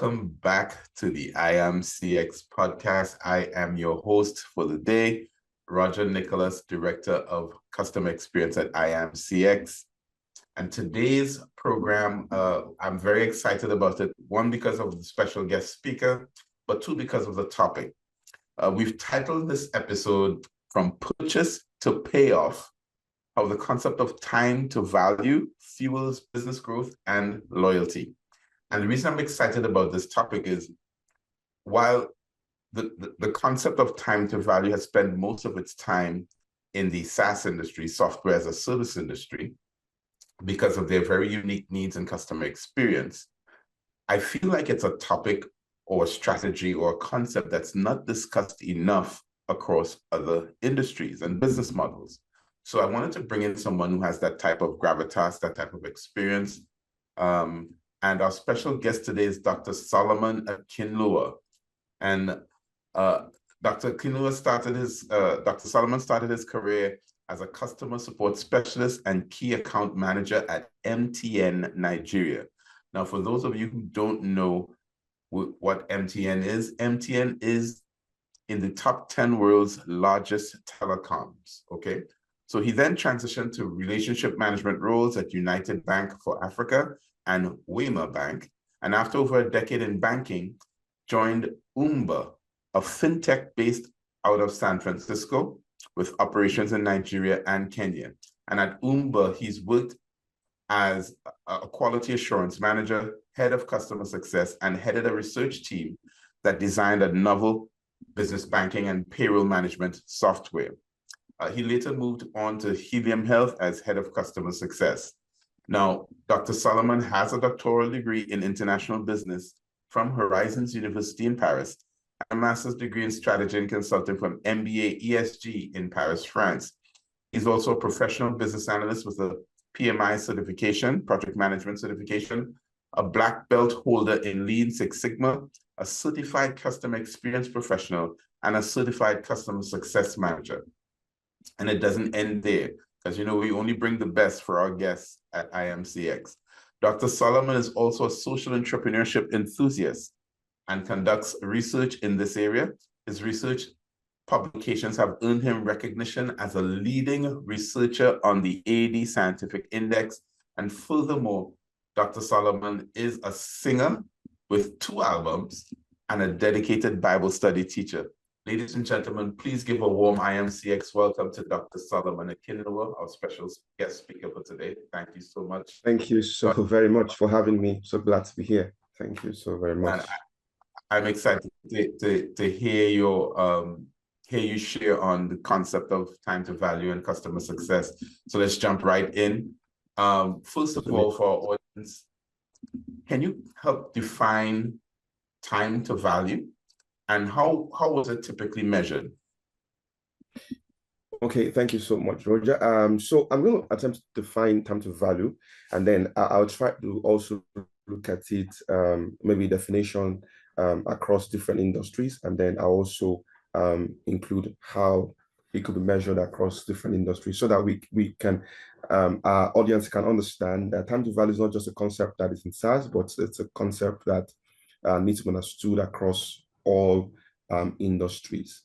welcome back to the IAM CX podcast. I am your host for the day, Roger Nicholas, Director of Customer Experience at IAM CX. And today's program, I'm very excited about it. One, because of the special guest speaker, but two, because of the topic. We've titled this episode From Purchase to Payoff, how the concept of time to value fuels business growth and loyalty. And the reason I'm excited about this topic is while the concept of time to value has spent most of its time in the SaaS industry, software as a service industry, because of their very unique needs and customer experience, I feel like it's a topic or a strategy or a concept that's not discussed enough across other industries and business models. So I wanted to bring in someone who has that type of gravitas, that type of experience. And our special guest today is Dr. Solomon Akinloa. And Dr. Solomon started his career as a customer support specialist and key account manager at MTN Nigeria. Now, for those of you who don't know what MTN is in the top 10 world's largest telecoms, okay? So he then transitioned to relationship management roles at United Bank for Africa and Wema Bank, and after over a decade in banking, joined Umba, a fintech based out of San Francisco with operations in Nigeria and Kenya. And at Umba, he's worked as a quality assurance manager, head of customer success, and headed a research team that designed a novel business banking and payroll management software. He later moved on to Helium Health as head of customer success. Now, Dr. Solomon has a doctoral degree in international business from Horizons University in Paris, and a master's degree in strategy and consulting from MBA ESG in Paris, France. He's also a professional business analyst with a PMI certification, project management certification, a black belt holder in Lean Six Sigma, a certified customer experience professional, and a certified customer success manager. And it doesn't end there, because we only bring the best for our guests at IMCX. Dr. Solomon is also a social entrepreneurship enthusiast and conducts research in this area. His research publications have earned him recognition as a leading researcher on the AD Scientific Index. And furthermore, Dr. Solomon is a singer with 2 albums and a dedicated Bible study teacher. Ladies and gentlemen, please give a warm IMCX welcome to Dr. Solomon Akinloa, our special guest speaker for today. Thank you so much. Thank you so very much for having me. So glad to be here. Thank you so very much. And I'm excited to hear you share on the concept of time to value and customer success. So let's jump right in. First of all, for our audience, can you help define time to value? And how was it typically measured? Okay, thank you so much, Roger. So I'm going to attempt to define time to value, and then I'll try to also look at it, maybe definition across different industries, and then I'll also include how it could be measured across different industries, so that we can, our audience can understand that time to value is not just a concept that is in SaaS, but it's a concept that needs to be understood across all industries.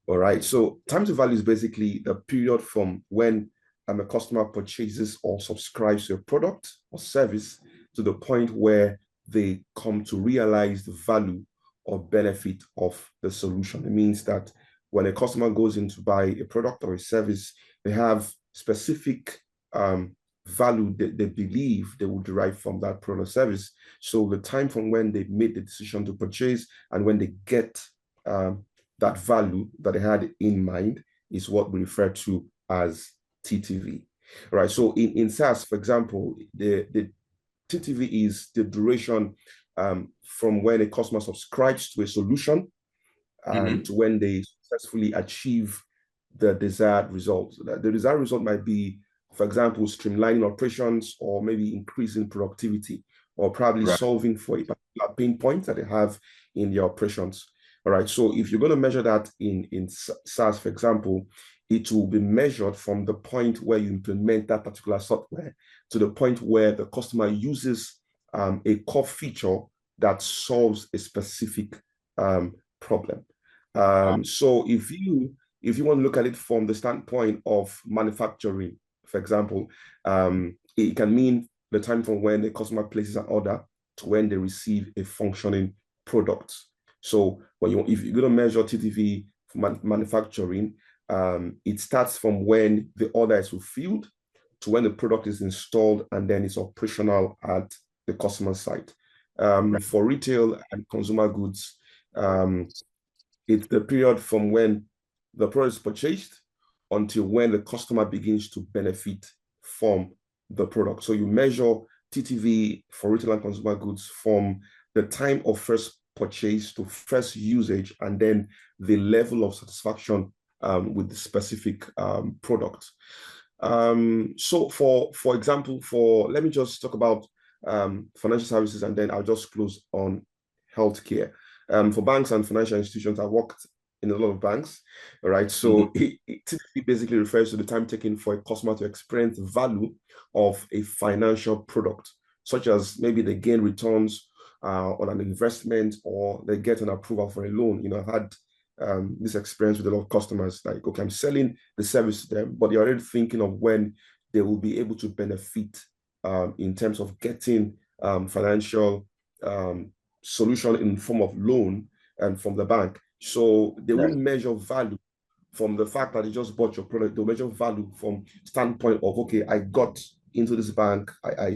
All right, so time to value is basically the period from when a customer purchases or subscribes to a product or service to the point where they come to realize the value or benefit of the solution. It means that when a customer goes in to buy a product or a service, they have specific value that they believe they will derive from that product or service. So the time from when they made the decision to purchase and when they get that value that they had in mind is what we refer to as TTV. All right. So in SaaS, for example, the TTV is the duration from when a customer subscribes to a solution to when they successfully achieve the desired result. The desired result might be, for example, streamlining operations, or maybe increasing productivity, or probably solving for a particular pain point that they have in their operations. All right. So if you're going to measure that in SaaS, for example, it will be measured from the point where you implement that particular software to the point where the customer uses a core feature that solves a specific problem. So if you want to look at it from the standpoint of manufacturing, for example, it can mean the time from when the customer places an order to when they receive a functioning product. So if you're going to measure TTV for manufacturing, it starts from when the order is fulfilled to when the product is installed and then it's operational at the customer site. For retail and consumer goods, it's the period from when the product is purchased until when the customer begins to benefit from the product. So you measure TTV for retail and consumer goods from the time of first purchase to first usage, and then the level of satisfaction with the specific product. So for example, let me just talk about financial services, and then I'll just close on healthcare. For banks and financial institutions, I worked in a lot of banks, all right? So it typically basically refers to the time taken for a customer to experience the value of a financial product, such as maybe they gain returns on an investment, or they get an approval for a loan. I've had this experience with a lot of customers, like, okay, I'm selling the service to them, but they're already thinking of when they will be able to benefit in terms of getting financial solution in form of loan and from the bank. So they won't measure value from the fact that you just bought your product. They'll measure value from standpoint of, okay, I got into this bank, I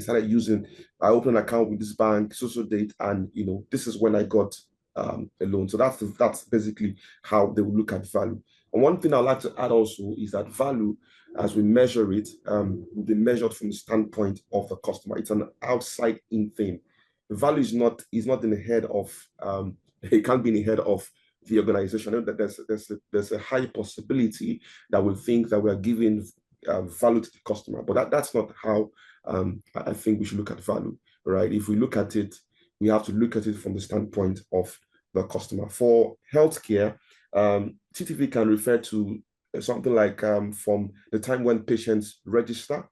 opened an account with this bank, so date, and this is when I got a loan. So that's basically how they will look at value. And one thing I'd like to add also is that value, as we measure it, will be measured from the standpoint of the customer. It's an outside-in thing. The value is not in the head of it can't be in the head of the organization. There's a high possibility that we think that we are giving value to the customer, but that's not how I think we should look at value, right? If we look at it, we have to look at it from the standpoint of the customer. For healthcare, TTV can refer to something like from the time when patients register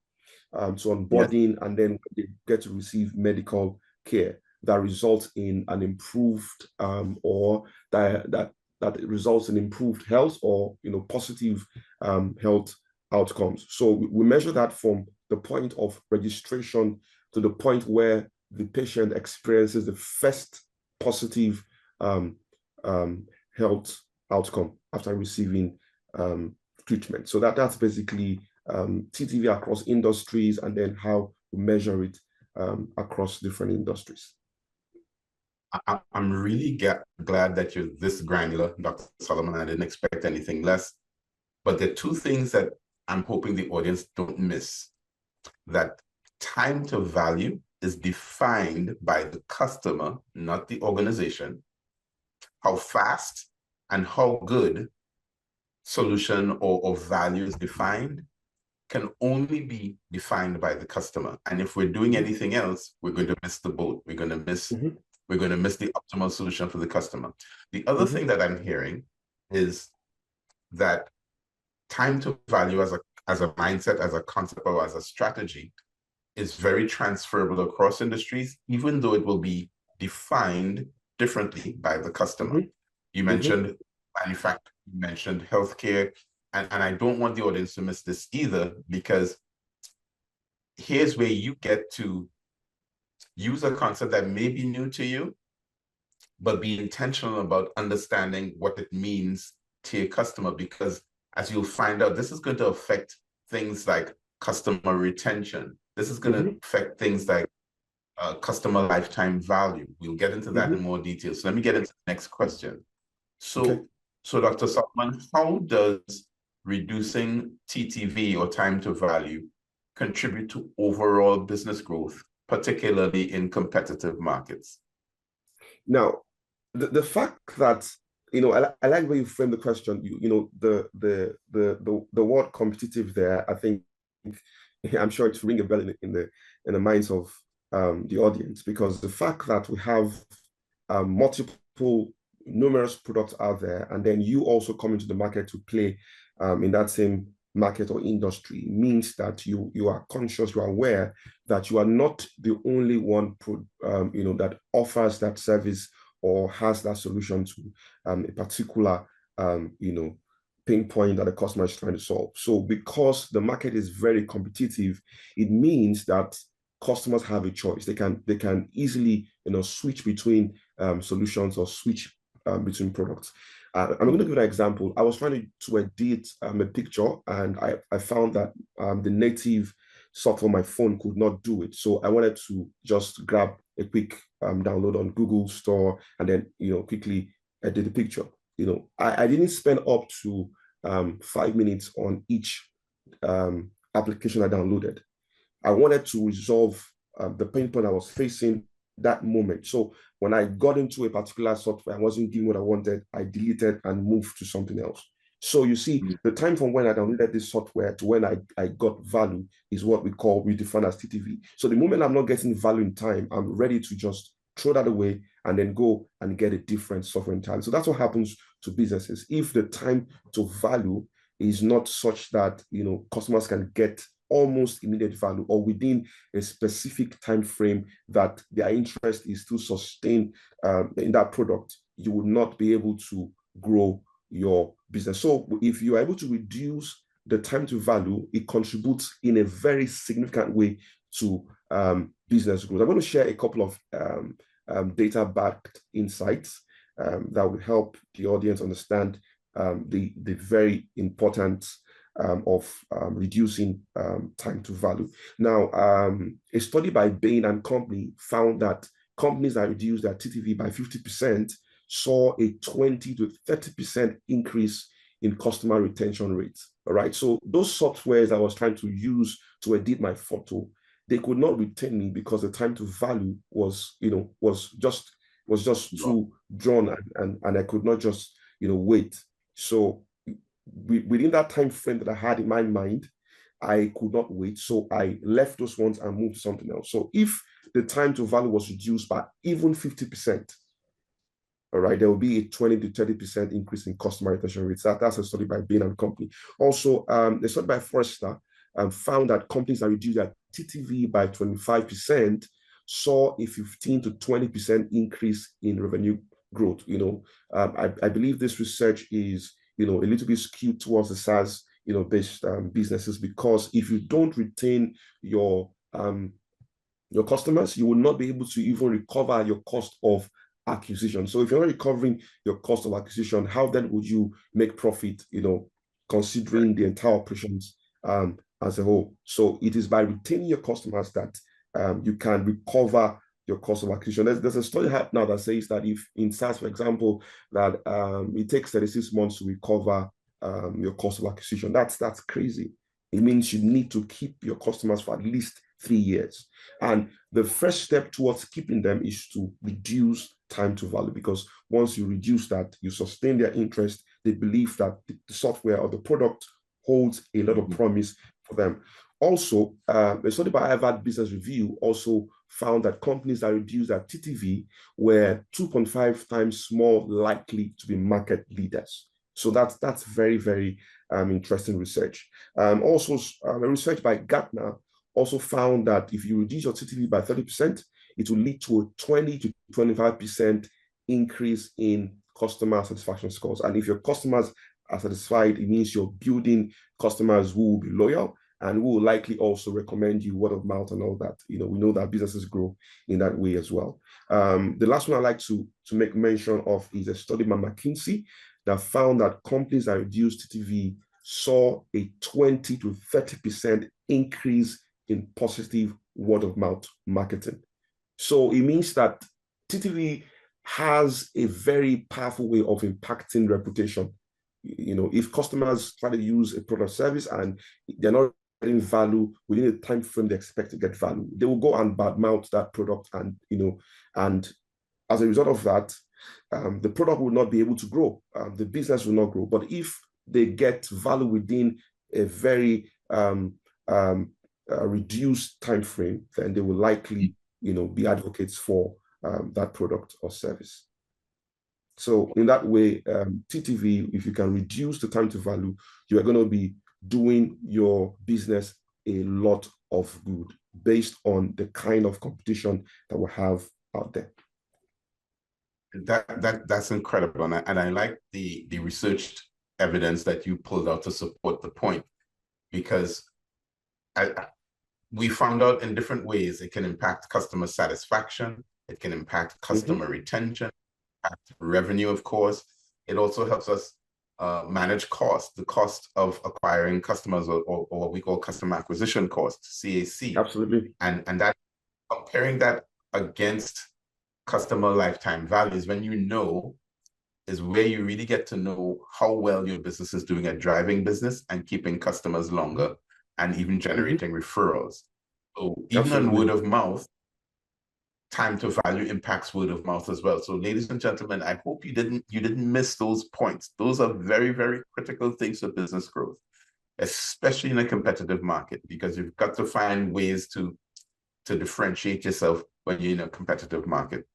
to onboarding, and then they get to receive medical care that results in an improved or that results in improved health, or positive health outcomes. So we measure that from the point of registration to the point where the patient experiences the first positive health outcome after receiving treatment. So that's basically TTV across industries, and then how we measure it across different industries. I'm really glad that you're this granular, Dr. Solomon. I didn't expect anything less. But there are two things that I'm hoping the audience don't miss. That time to value is defined by the customer, not the organization. How fast and how good solution or value is defined can only be defined by the customer. And if we're doing anything else, we're going to miss the boat. We're going to miss the optimal solution for the customer. The other thing that I'm hearing is that time to value as a mindset, as a concept, or as a strategy is very transferable across industries, even though it will be defined differently by the customer. You mentioned manufacturing, you mentioned healthcare, and I don't want the audience to miss this either, because here's where you get to use a concept that may be new to you, but be intentional about understanding what it means to your customer, because as you'll find out, this is going to affect things like customer retention. This is going to affect things like customer lifetime value. We'll get into that in more detail. So let me get into the next question. So Dr. Solomon, how does reducing TTV, or time to value, contribute to overall business growth, particularly in competitive markets? Now, the fact that I like where you frame the question. The word competitive there, I think, I'm sure it's ring a bell in the minds of the audience, because the fact that we have numerous products out there, and then you also come into the market to play in that same market or industry means that you are conscious, you are aware that you are not the only one that offers that service or has that solution to a particular pain point that the customer is trying to solve. So because the market is very competitive, it means that customers have a choice. They can easily switch between solutions or switch between products. I'm going to give an example. I was trying to edit a picture, and I found that the native software on my phone could not do it. So I wanted to just grab a quick download on Google Store and then quickly edit the picture. I didn't spend up to 5 minutes on each application I downloaded. I wanted to resolve the pain point I was facing that moment. So when I got into a particular software, I wasn't doing what I wanted, I deleted and moved to something else. So you see, the time from when I downloaded this software to when I got value is what we define as TTV. So the moment I'm not getting value in time, I'm ready to just throw that away and then go and get a different software entirely. So that's what happens to businesses. If the time to value is not such that customers can get almost immediate value or within a specific time frame that their interest is to sustain in that product, you will not be able to grow your business. So if you are able to reduce the time to value, it contributes in a very significant way to business growth. I'm going to share a couple of data-backed insights that will help the audience understand the very importance of reducing time to value. Now, a study by Bain and Company found that companies that reduced their TTV by 50% saw a 20 to 30% increase in customer retention rates. All right. So those softwares I was trying to use to edit my photo, they could not retain me because the time to value was just too drawn, and I could not just wait. So within that time frame that I had in my mind, I could not wait. So I left those ones and moved to something else. So if the time to value was reduced by even 50%, all right, there will be a 20 to 30% increase in customer retention rates. That's a study by Bain and Company. Also, the study by Forrester found that companies that reduced their TTV by 25% saw a 15 to 20% increase in revenue growth. I believe this research is a little bit skewed towards the SaaS based businesses, because if you don't retain your customers, you will not be able to even recover your cost of acquisition. So if you're not recovering your cost of acquisition, how then would you make profit, considering the entire operations as a whole? So it is by retaining your customers that you can recover your cost of acquisition. There's a study now that says that if in SaaS, for example, that it takes 36 months to recover your cost of acquisition, that's crazy. It means you need to keep your customers for at least 3 years. And the first step towards keeping them is to reduce time to value, because once you reduce that, you sustain their interest. They believe that the software or the product holds a lot of promise for them. Also, a study by Harvard Business Review also found that companies that reduced their TTV were 2.5 times more likely to be market leaders. So that's very, very interesting research. Also, research by Gartner also found that if you reduce your TTV by 30%, it will lead to a 20 to 25% increase in customer satisfaction scores. And if your customers are satisfied, it means you're building customers who will be loyal and who will likely also recommend you word of mouth and all that. We know that businesses grow in that way as well. The last one I'd like to make mention of is a study by McKinsey that found that companies that reduced TTV saw a 20 to 30% increase in positive word of mouth marketing. So it means that TTV has a very powerful way of impacting reputation. If customers try to use a product or service and they're not getting value within the time frame they expect to get value, they will go and badmouth that product, and as a result of that, the product will not be able to grow. The business will not grow. But if they get value within a very reduced time frame, then they will likely, be advocates for that product or service. So in that way, TTV, if you can reduce the time to value, you are going to be doing your business a lot of good based on the kind of competition that we have out there. That's incredible, and I like the researched evidence that you pulled out to support the point, because we found out in different ways it can impact customer satisfaction, it can impact customer retention, impact revenue, of course. It also helps us manage cost, the cost of acquiring customers, or what we call customer acquisition cost, CAC. Absolutely. And that, comparing that against customer lifetime values, when you know, is where you really get to know how well your business is doing at driving business and keeping customers longer, and even generating referrals. So even on word of mouth, time to value impacts word of mouth as well. So ladies and gentlemen, I hope you didn't miss those points. Those are very, very critical things for business growth, especially in a competitive market, because you've got to find ways to differentiate yourself when you're in a competitive market.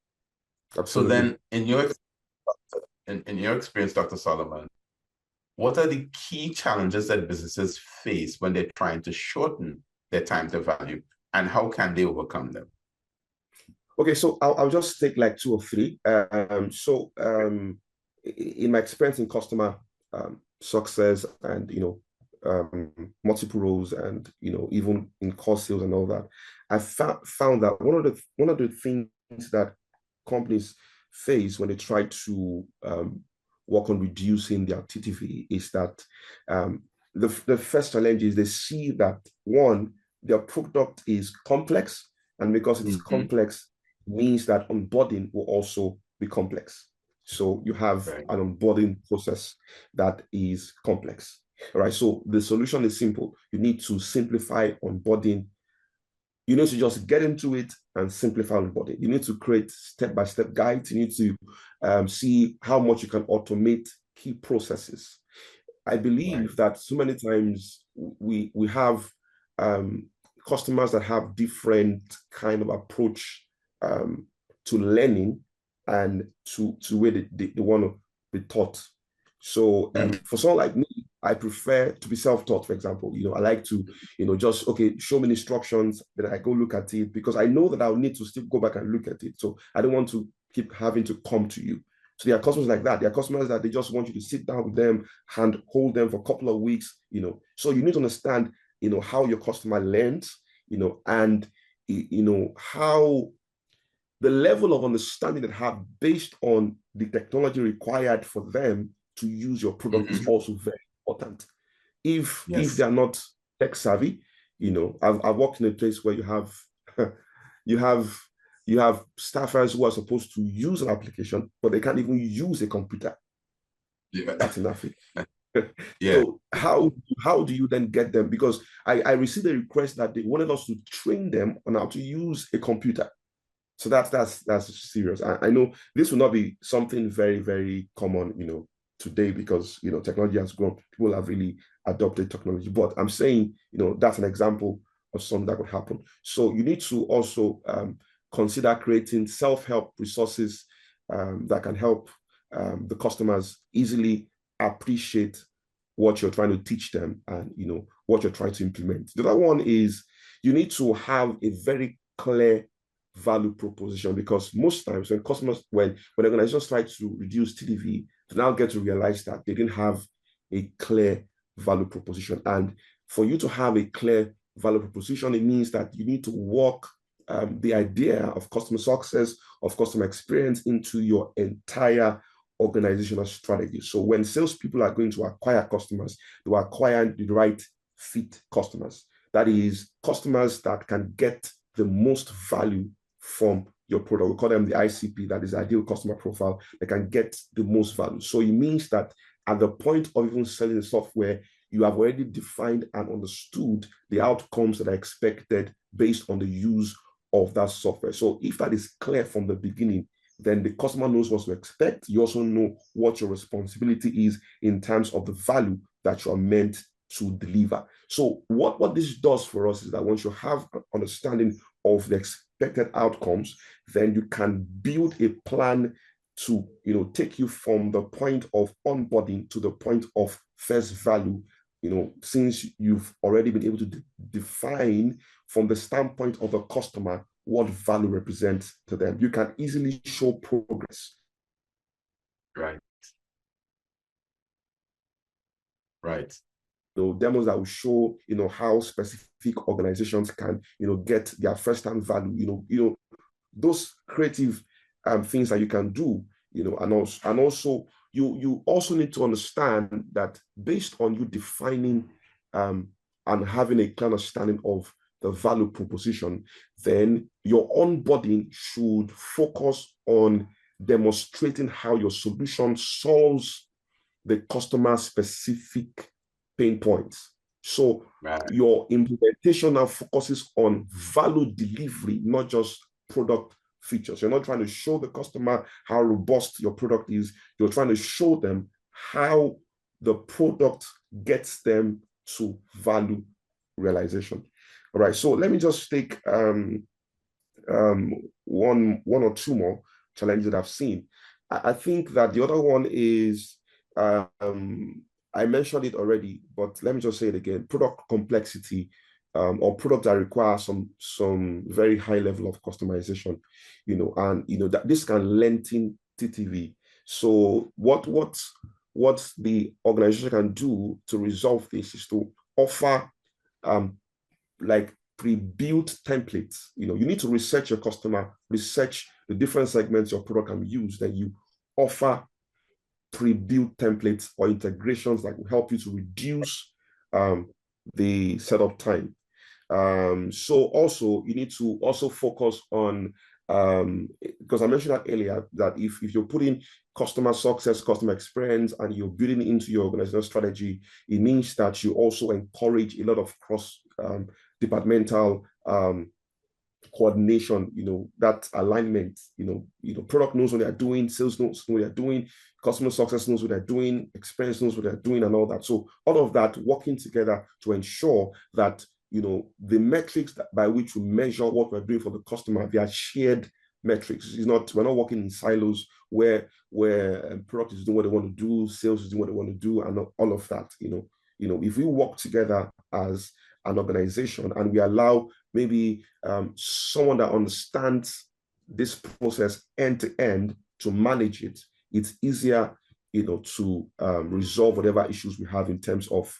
Absolutely. So then in your experience, Dr. Solomon, what are the key challenges that businesses face when they're trying to shorten their time to value, and how can they overcome them? Okay, so I'll just take like two or three. In my experience in customer success, and multiple roles, and even in core sales and all that, I found that one of the things that companies face when they try to work on reducing their TTV is that the first challenge is they see that, one, their product is complex, and because it's complex, means that onboarding will also be complex. So you have an onboarding process that is complex. All right. So the solution is simple. You need to simplify onboarding. You need to just get into it and simplify onboarding. You need to create step-by-step guides. You need to see how much you can automate key processes. I believe that so many times we have customers that have different kind of approach to learning and to where they want to be taught. So for someone like me, I prefer to be self-taught, for example. I like to, just, okay, show me instructions, then I go look at it, because I know that I'll need to still go back and look at it. So I don't want to keep having to come to you. So there are customers like that. There are customers that they just want you to sit down with them, hand hold them for a couple of weeks, So you need to understand, how your customer learns, and, how the level of understanding that have based on the technology required for them to use your product is also very important. If they are not tech savvy, I've worked in a place where you have staffers who are supposed to use an application, but they can't even use a computer. That's enough. So how do you then get them? Because I received a request that they wanted us to train them on how to use a computer. So that's serious. I know this will not be something very, very common, today, because technology has grown. People have really adopted technology. But I'm saying, that's an example of something that could happen. So you need to also consider creating self-help resources that can help the customers easily appreciate what you're trying to teach them, and what you're trying to implement. The other one is you need to have a very clear value proposition, because most times when organizations try to reduce TTV, they now get to realize that they didn't have a clear value proposition. And for you to have a clear value proposition, it means that you need to work the idea of customer success, of customer experience, into your entire organizational strategy. So when salespeople are going to acquire customers, they will acquire the right fit customers. That is, customers that can get the most value from your product. We call them the ICP, that is ideal customer profile. They can get the most value. So it means that at the point of even selling the software, you have already defined and understood the outcomes that are expected based on the use of that software. So if that is clear from the beginning, then the customer knows what to expect. You also know what your responsibility is in terms of the value that you are meant to deliver. So what this does for us is that once you have an understanding of the expected outcomes, then you can build a plan to take you from the point of onboarding to the point of first value since you've already been able to define from the standpoint of the customer what value represents to them, you can easily show progress. Right. Right. Demos that will show, how specific organizations can, get their first-hand value, those creative things that you can do, and also you also need to understand that based on you defining and having a clear understanding of the value proposition, then your onboarding should focus on demonstrating how your solution solves the customer specific pain points. So your implementation now focuses on value delivery, not just product features. You're not trying to show the customer how robust your product is. You're trying to show them how the product gets them to value realization. All right. So let me just take one or two more challenges that I've seen. I think that the other one is I mentioned it already, but let me just say it again: product complexity, or products that require some very high level of customization, and that this can lengthen TTV. So what the organization can do to resolve this is to offer like pre-built templates. You need to research your customer, research the different segments your product can use, then you offer pre-built templates or integrations that will help you to reduce the setup time. So also you need to also focus on, because I mentioned that earlier, that if you're putting customer success, customer experience, and you're building into your organizational strategy, it means that you also encourage a lot of cross departmental coordination, that alignment, product knows what they're doing, sales knows what they're doing, customer success knows what they're doing, experience knows what they're doing, and all that. So all of that working together to ensure that, the metrics by which we measure what we're doing for the customer, they are shared metrics. We're not working in silos where product is doing what they want to do, sales is doing what they want to do, and all of that. If we work together as an organization and we allow maybe someone that understands this process end to end to manage it, it's easier, to resolve whatever issues we have in terms of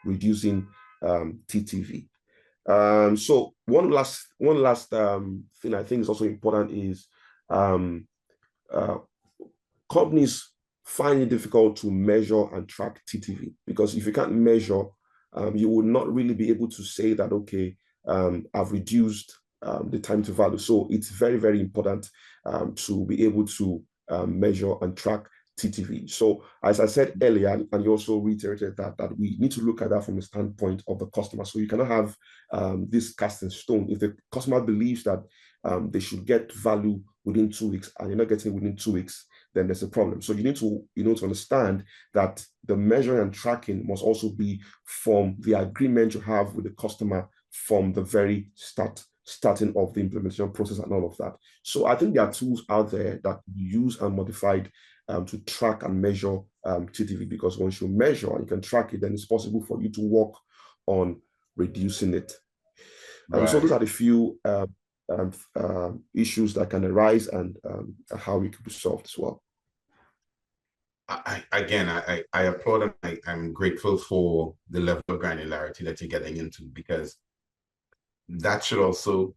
reducing TTV. So one last thing I think is also important is companies find it difficult to measure and track TTV, because if you can't measure, you will not really be able to say that, okay, I've reduced the time to value. So it's very, very important to be able to measure and track TTV. So as I said earlier, and you also reiterated that we need to look at that from the standpoint of the customer. So you cannot have this cast in stone. If the customer believes that they should get value within 2 weeks and you're not getting it within 2 weeks, then there's a problem. So you need to understand that the measuring and tracking must also be from the agreement you have with the customer from the very starting of the implementation process and all of that. So I think there are tools out there that you use and modified to track and measure TTV, because once you measure and you can track it, then it's possible for you to work on reducing it. So those are the few issues that can arise and how it could be solved as well. I applaud and I'm grateful for the level of granularity that you're getting into, because that should also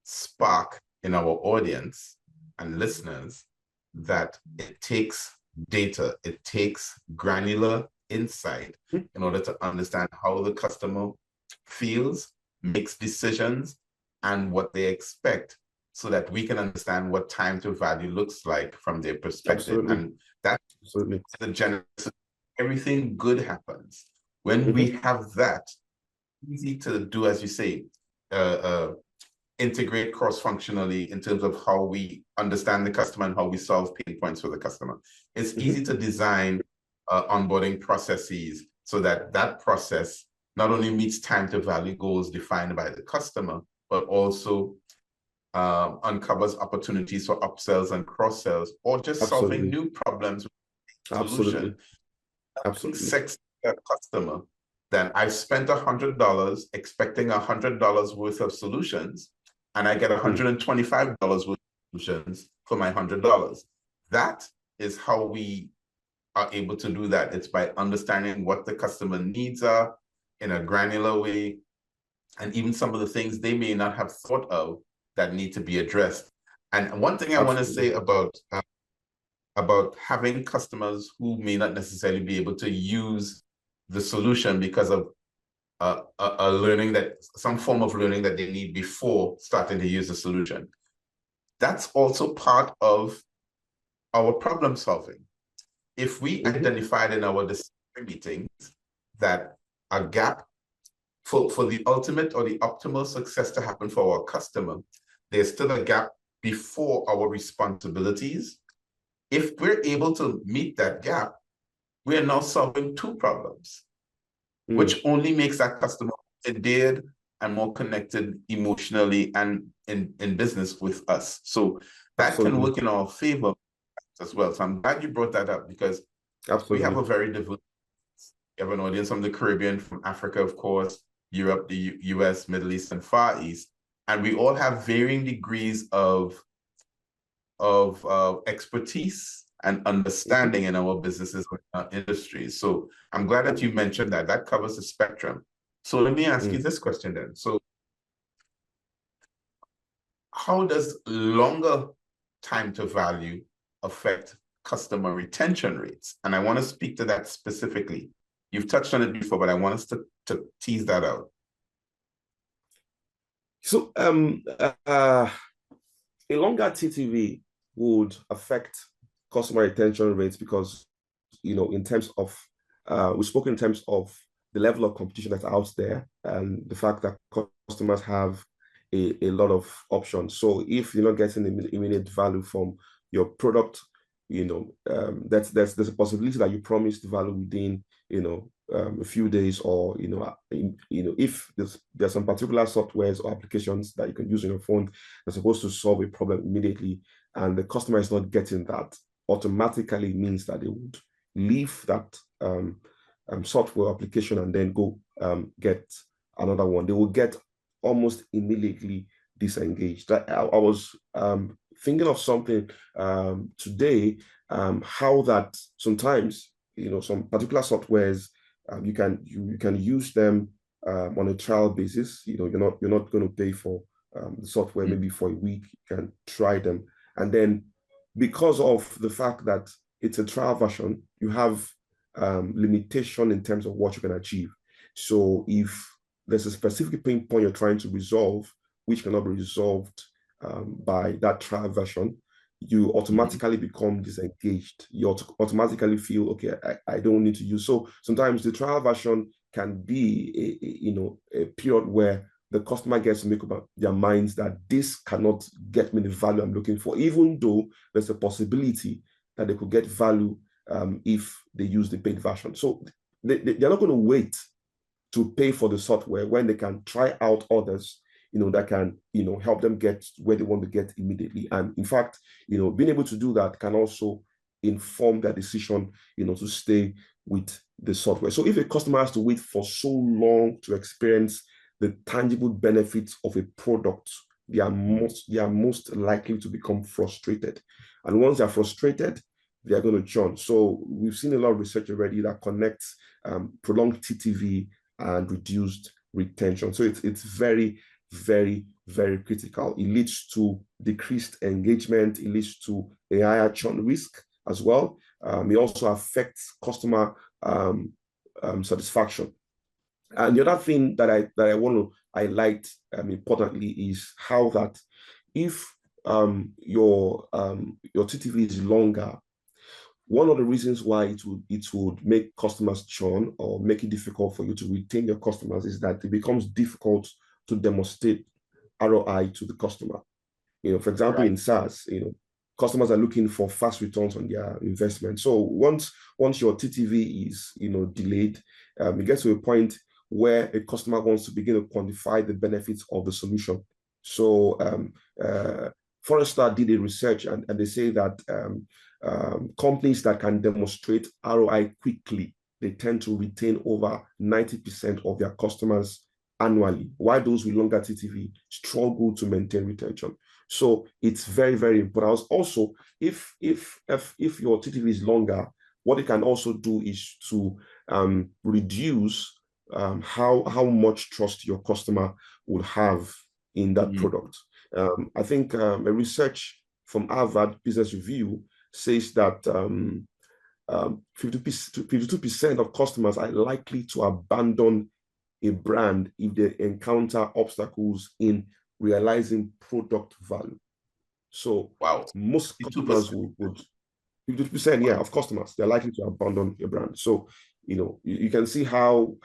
spark in our audience and listeners that it takes data, it takes granular insight in order to understand how the customer feels, makes decisions, and what they expect, so that we can understand what time to value looks like from their perspective. Absolutely. And that's the genesis. Everything good happens when we have that. Easy to do, as you say, integrate cross-functionally in terms of how we understand the customer and how we solve pain points for the customer. It's easy to design onboarding processes so that that process not only meets time to value goals defined by the customer, but also uncovers opportunities for upsells and cross-sells, or just solving new problems with solution. Absolutely. that customer, then I spent $100 expecting $100 worth of solutions, and I get $125 worth of solutions for my $100. That is how we are able to do that. It's by understanding what the customer needs are in a granular way, and even some of the things they may not have thought of that need to be addressed. And one thing I want to say about having customers who may not necessarily be able to use the solution because of a learning that, some form of learning that they need before starting to use the solution. That's also part of our problem solving. If we identified in our discovery meetings that a gap for the ultimate or the optimal success to happen for our customer, there's still a gap before our responsibilities. If we're able to meet that gap, we are now solving two problems, which only makes that customer endeared and more connected emotionally and in business with us. So that can work in our favor as well. So I'm glad you brought that up, because we have a very diverse, we have an audience from the Caribbean, from Africa, of course, Europe, the US, Middle East, and Far East. And we all have varying degrees of expertise and understanding in our businesses and our industries. So I'm glad that you mentioned that. That covers the spectrum. So let me ask you this question then. So how does longer time to value affect customer retention rates? And I want to speak to that specifically. You've touched on it before, but I want us to tease that out. So a longer TTV would affect customer retention rates because, in terms of, we spoke in terms of the level of competition that's out there and the fact that customers have a lot of options. So if you're not getting immediate value from your product, there's a possibility that you promised value within, a few days, or, if there's some particular softwares or applications that you can use on your phone that's supposed to solve a problem immediately, and the customer is not getting that, automatically means that they would leave that software application and then go get another one. They will get almost immediately disengaged. I was thinking of something today, how that sometimes, some particular softwares, you can use them on a trial basis. You're not going to pay for the software maybe for a week. You can try them, and then because of the fact that it's a trial version, you have limitation in terms of what you can achieve. So if there's a specific pain point you're trying to resolve, which cannot be resolved by that trial version, you automatically become disengaged. You automatically feel, okay, I don't need to use. So sometimes the trial version can be a period where the customer gets to make up their minds that this cannot get me the value I'm looking for, even though there's a possibility that they could get value if they use the paid version. So they're not going to wait to pay for the software when they can try out others, that can, help them get where they want to get immediately. And in fact, being able to do that can also inform their decision, to stay with the software. So if a customer has to wait for so long to experience the tangible benefits of a product, they are most likely to become frustrated. And once they're frustrated, they are going to churn. So we've seen a lot of research already that connects prolonged TTV and reduced retention. So it's very, very, very critical. It leads to decreased engagement. It leads to a higher churn risk as well. It also affects customer satisfaction. And the other thing that I want to highlight importantly is how that if your TTV is longer, one of the reasons why it would make customers churn or make it difficult for you to retain your customers is that it becomes difficult to demonstrate ROI to the customer. For example, in SaaS, customers are looking for fast returns on their investment. So once your TTV is delayed, it gets to a point where a customer wants to begin to quantify the benefits of the solution. So Forrester did a research and they say that companies that can demonstrate ROI quickly they tend to retain over 90% of their customers annually, while those with longer TTV struggle to maintain retention. So it's very, very important. Also, if your TTV is longer, what it can also do is to reduce how much trust your customer would have in that product. I think a research from Harvard Business Review says that 52% of customers are likely to abandon a brand if they encounter obstacles in realizing product value. So wow, most customers would 50%, yeah, of customers, they're likely to abandon a brand. So, you can see how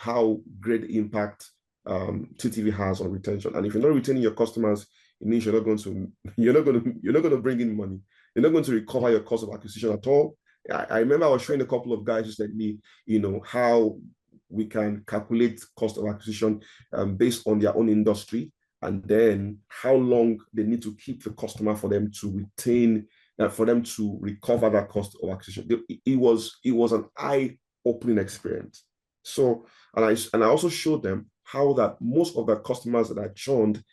great impact TTV has on retention. And if you're not retaining your customers, it means you're not going to bring in money. You're not going to recover your cost of acquisition at all. I remember I was showing a couple of guys who said me, how we can calculate cost of acquisition based on their own industry, and then how long they need to keep the customer for them to retain, for them to recover that cost of acquisition. It was an eye-opening experience. So, and I also showed them how that most of the customers that I churned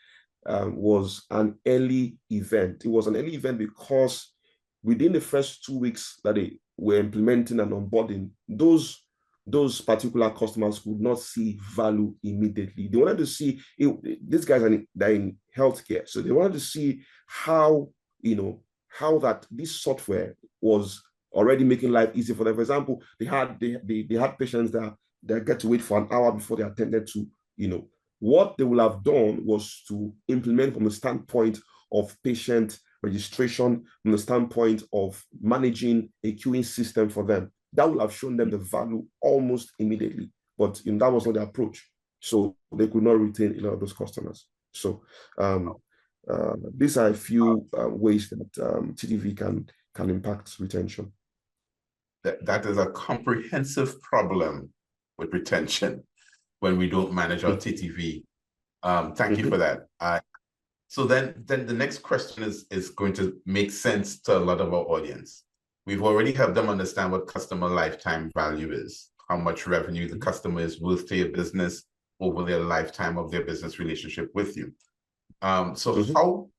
was an early event. It was an early event because within the first 2 weeks that they were implementing and onboarding, those particular customers could not see value immediately. They wanted to see these guys they're in healthcare, so they wanted to see how that this software was already making life easy for them. For example, they had patients that get to wait for an hour before they attended to. What they would have done was to implement from the standpoint of patient registration, from the standpoint of managing a queuing system for them. That would have shown them the value almost immediately, but that was not the approach. So they could not retain those customers. So these are a few ways that TTV can impact retention. That is a comprehensive problem with retention when we don't manage our TTV. Thank you for that. So then the next question is going to make sense to a lot of our audience. We've already helped them understand what customer lifetime value is, how much revenue the customer is worth to your business over their lifetime of their business relationship with you. So how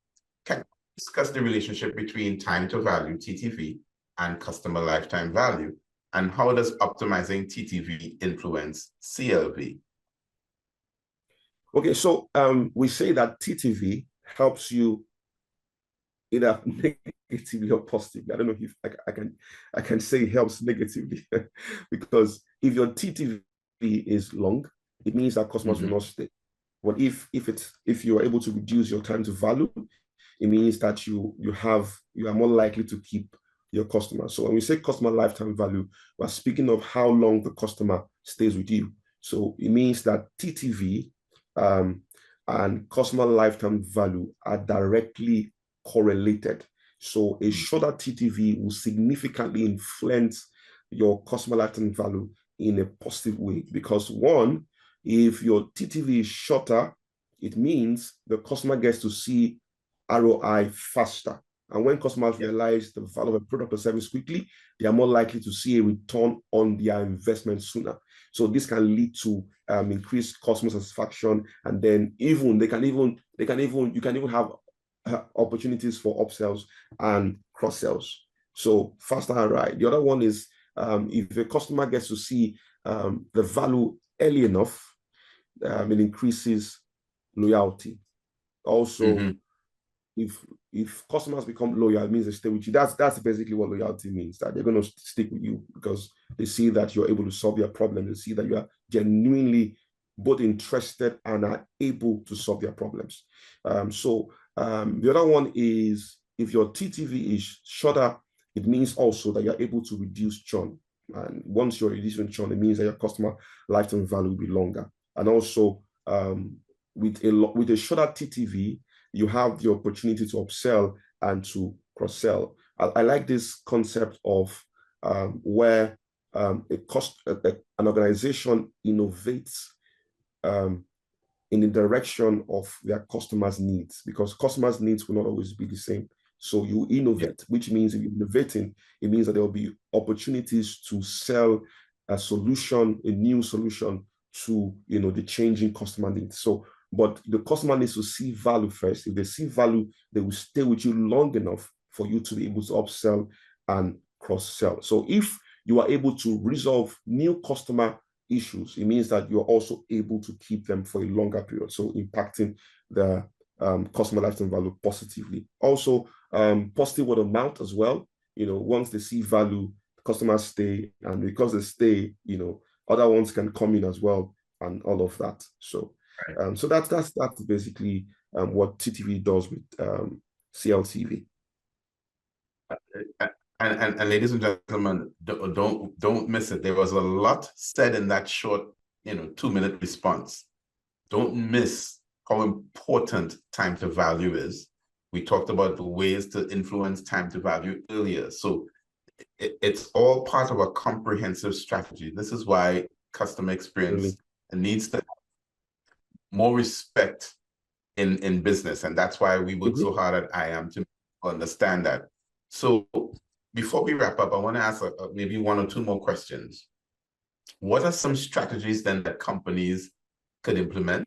can you discuss the relationship between time to value, TTV, and customer lifetime value? And how does optimizing TTV influence CLV? Okay, so we say that TTV helps you either negatively or positively. I don't know if I can say it helps negatively because if your TTV is long, it means that customers will not stay. But if you are able to reduce your time to value, it means that you are more likely to keep your customers. So when we say customer lifetime value, we're speaking of how long the customer stays with you. So it means that TTV and customer lifetime value are directly correlated. So a shorter TTV will significantly influence your customer lifetime value in a positive way, because one, if your TTV is shorter, it means the customer gets to see ROI faster. And when customers realize the value of a product or service quickly, they are more likely to see a return on their investment sooner. So this can lead to increased customer satisfaction, and then you can even have opportunities for upsells and cross sells. So faster ROI. The other one is if a customer gets to see the value early enough, it increases loyalty. Also, if customers become loyal, it means they stay with you. That's basically what loyalty means, that they're going to stick with you because they see that you're able to solve their problem. They see that you are genuinely both interested and are able to solve their problems. The other one is if your TTV is shorter, it means also that you're able to reduce churn. And once you're reducing churn, it means that your customer lifetime value will be longer. And also with a shorter TTV, you have the opportunity to upsell and to cross-sell. I like this concept of where an organization innovates in the direction of their customers' needs, because customers' needs will not always be the same. So you innovate, which means if you're innovating, it means that there will be opportunities to sell a solution, a new solution to the changing customer needs. So, but the customer needs to see value first. If they see value, they will stay with you long enough for you to be able to upsell and cross-sell. So if you are able to resolve new customer issues, it means that you're also able to keep them for a longer period, so impacting the customer lifetime value positively. Also, positive word of mouth as well. Once they see value, customers stay, and because they stay, other ones can come in as well, and all of that. So, so that's basically what TTV does with CLTV. And ladies and gentlemen, don't miss it. There was a lot said in that short, 2-minute response. Don't miss how important time to value is. We talked about the ways to influence time to value earlier. So it's all part of a comprehensive strategy. This is why customer experience needs to have more respect in business. And that's why we work so hard at IAM to understand that. So before we wrap up, I want to ask maybe 1 or 2 more questions. What are some strategies then that companies could implement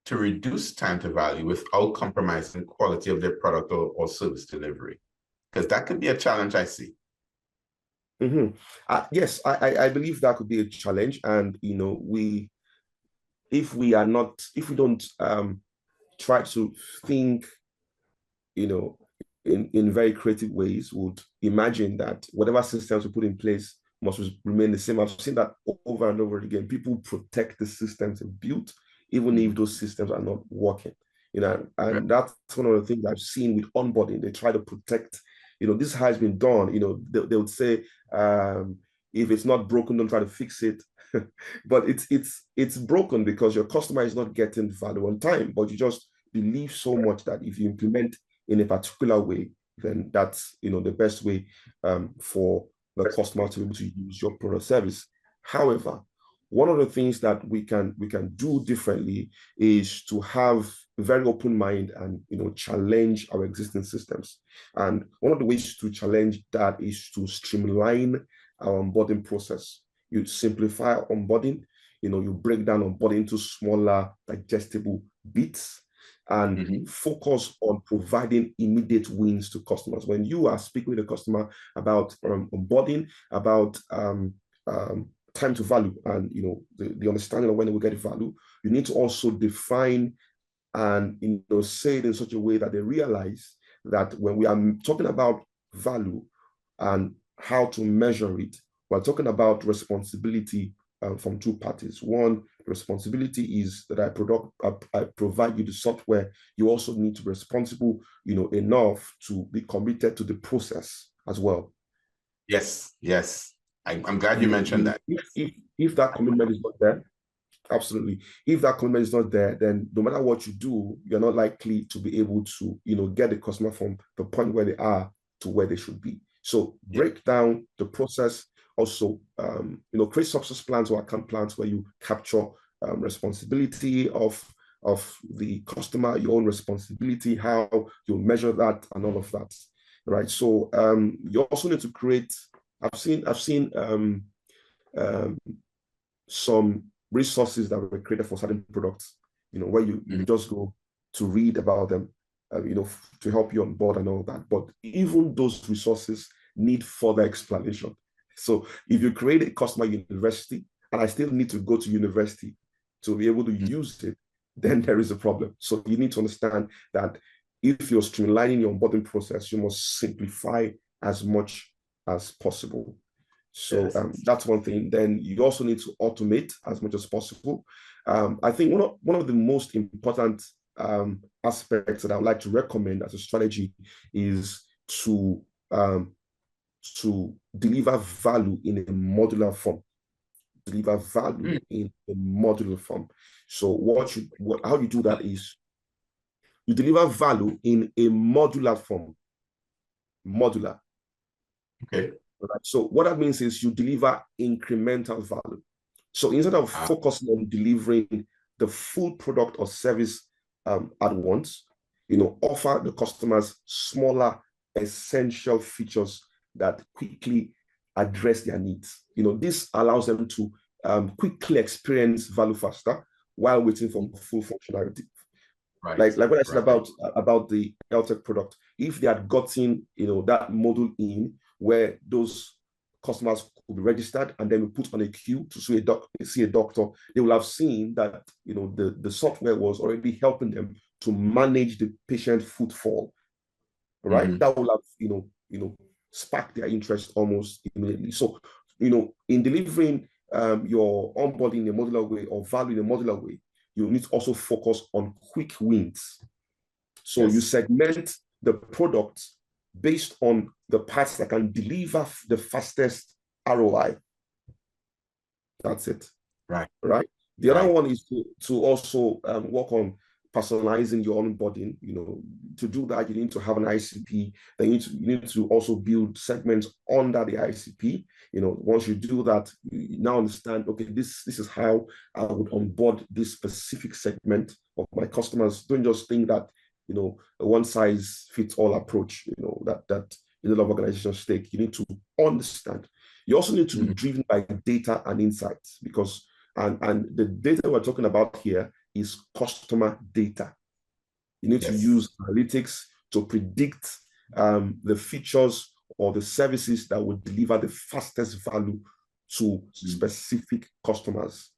to reduce time to value without compromising quality of their product or service delivery? Because that could be a challenge I see. Yes, I believe that could be a challenge. And, if we don't try to think, in very creative ways, would imagine that whatever systems we put in place must remain the same. I've seen that over and over again. People protect the systems they built, even if those systems are not working. And that's one of the things I've seen with onboarding. They try to protect, this has been done. They would say, if it's not broken, don't try to fix it. But it's broken because your customer is not getting value on time, but you just believe so much that if you implement in a particular way, then that's the best way for the customer to be able to use your product service. However, one of the things that we can do differently is to have a very open mind and challenge our existing systems. And one of the ways to challenge that is to streamline our onboarding process. You simplify onboarding, you break down onboarding into smaller, digestible bits, and focus on providing immediate wins to customers. When you are speaking with a customer about onboarding, about time to value, and the understanding of when they will get value, you need to also define and say it in such a way that they realize that when we are talking about value and how to measure it, we're talking about responsibility from 2 parties. One, responsibility is that I provide you the software. You also need to be responsible, enough to be committed to the process as well. Yes. I'm glad you mentioned that. If that commitment is not there, absolutely. If that commitment is not there, then no matter what you do, you're not likely to be able to, get the customer from the point where they are to where they should be. So break down the process. Also, create success plans or account plans where you capture responsibility of the customer, your own responsibility, how you measure that, and all of that, right? So you also need to create. I've seen some resources that were created for certain products, where you just go to read about them, to help you on board and all that. But even those resources need further explanation. So if you create a customer university and I still need to go to university to be able to use it, then there is a problem. So you need to understand that if you're streamlining your onboarding process, you must simplify as much as possible. So that's one thing. Then you also need to automate as much as possible. I think one of the most important aspects that I would like to recommend as a strategy is to deliver value in a modular form. Deliver value in a modular form. So how you do that is you deliver value in a modular form. Modular. Okay. So what that means is you deliver incremental value. So instead of focusing on delivering the full product or service at once, offer the customers smaller essential features that quickly address their needs. This allows them to quickly experience value faster while waiting for full functionality. Right. Like what I said about the health tech product, if they had gotten that module in where those customers could be registered and then we put on a queue to see a doctor, they will have seen that the software was already helping them to manage the patient footfall, right? Mm-hmm. That will have spark their interest almost immediately. So in delivering your onboarding in a modular way or value in a modular way, you need to also focus on quick wins. So you segment the product based on the parts that can deliver the fastest ROI. That's it. Right. The other one is to also work on personalizing your onboarding. To do that, you need to have an ICP. Then you need to also build segments under the ICP. Once you do that, you now understand, okay, this is how I would onboard this specific segment of my customers. Don't just think that a one size fits all approach. That a lot of organizations take. You need to understand. You also need to be driven by data and insights, because and the data we're talking about here is customer data. You need to use analytics to predict the features or the services that would deliver the fastest value to specific customers.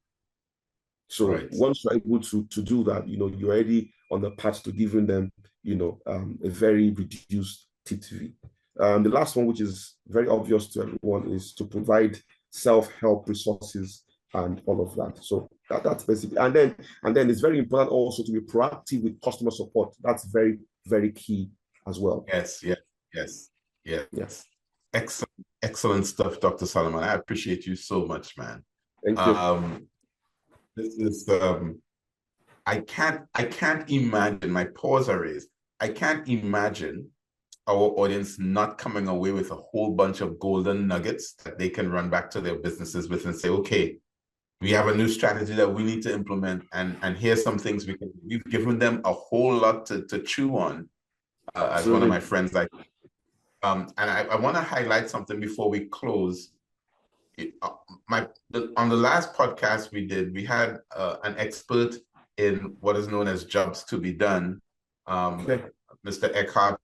So once you're able to do that, you're already on the path to giving them, a very reduced TTV. The last one, which is very obvious to everyone, is to provide self-help resources and all of that. So that's basically, and then it's very important also to be proactive with customer support. That's very, very key as well. Yes. Excellent stuff, Dr. Solomon. I appreciate you so much, man. Thank you. This is I can't imagine, my paws are raised. I can't imagine our audience not coming away with a whole bunch of golden nuggets that they can run back to their businesses with and say, okay, we have a new strategy that we need to implement, and here's some things we've given them a whole lot to chew on, as one of my friends like. And I want to highlight something before we close. On the last podcast we did, we had an expert in what is known as jobs to be done, Mr. Eckhart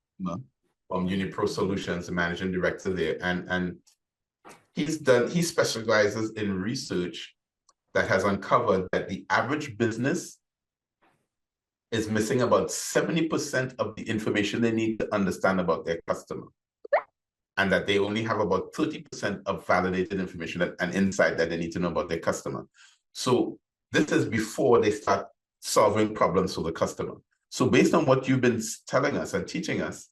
from Unipro Solutions, the managing director there, and he specializes in research that has uncovered that the average business is missing about 70% of the information they need to understand about their customer, and that they only have about 30% of validated information and insight that they need to know about their customer. So this is before they start solving problems for the customer. So based on what you've been telling us and teaching us,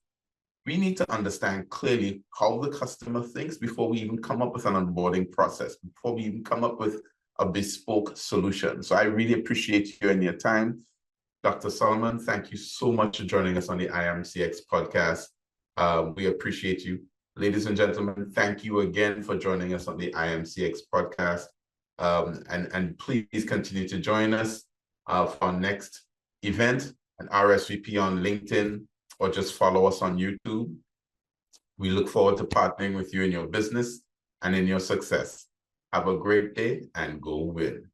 we need to understand clearly how the customer thinks before we even come up with an onboarding process, before we even come up with a bespoke solution. So I really appreciate you and your time. Dr. Solomon, thank you so much for joining us on the IAM CX podcast. We appreciate you. Ladies and gentlemen, thank you again for joining us on the IAM CX podcast. And please continue to join us for our next event, an RSVP on LinkedIn, or just follow us on YouTube. We look forward to partnering with you in your business and in your success. Have a great day and go win.